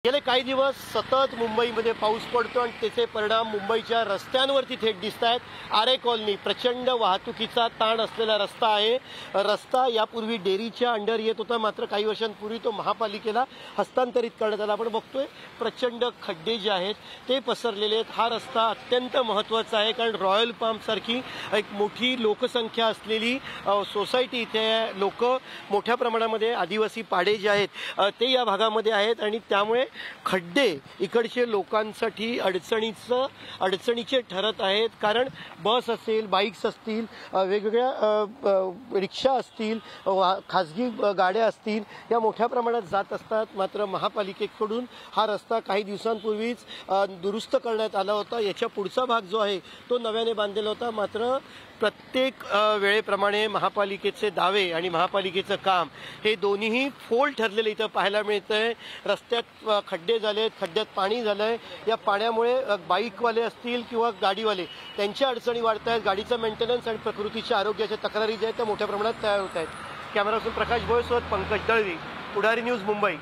गेले काही दिवस सतत मुंबईमध्ये पाऊस पडतो आणि त्याचे परिणाम मुंबईच्या रस्त्यांवरती थेट दिसत आहेत। आरे कॉलनी प्रचंड वाहतुकीचा ताण असलेला रस्ता आहे। रस्ता यापूर्वी डेरीच्या अंडर येत होता, मात्र काही वर्षांपूर्वी तो महापालिकेला हस्तांतरित करण्यात आला। आपण बघतोय प्रचंड खड्डे जे आहेत ते पसरलेले आहेत। हा रस्ता अत्यंत महत्त्वाचा आहे, कारण रॉयल पाम सारखी एक मोठी लोकसंख्या असलेली सोसायटी, इथे लोक मोठ्या प्रमाणामध्ये आदिवासी पाडे जे आहेत ते या भागामध्ये आहेत आणि त्यामुळे खड्डे इकडचे लोकांसाठी अडचणीचे ठरत आहेत। कारण बस असेल, बाईक्स असतील, वेगवेगळ्या रिक्षा असतील, खाजगी गाड्या असतील, या मोठ्या प्रमाणात जात असतात। मात्र महापालिकेकडून हा रस्ता काही दिवसांपूर्वीच दुरुस्त करण्यात आला होता। याच्या पुढचा भाग जो आहे तो नव्याने बांधलेला होता। मात्र प्रत्येक वेळेप्रमाणे महापालिकेचे दावे आणि महापालिकेचं काम हे दोन्हीही फोल ठरलेले इथं पाहायला मिळतंय। रस्त्यात खड्डे झालेत, खड्ड्यात पाणी झालंय। या पाण्यामुळे बाईकवाले असतील किंवा गाडीवाले त्यांच्या अडचणी वाढत आहेत। गाडीचा मेंटेनन्स आणि प्रकृतीच्या आरोग्याच्या तक्रारी ज्या आहेत त्या मोठ्या प्रमाणात तयार होत आहेत। कॅमेरामॅन प्रकाश भोयसोबत पंकज दळवी, पुढारी न्यूज, मुंबई।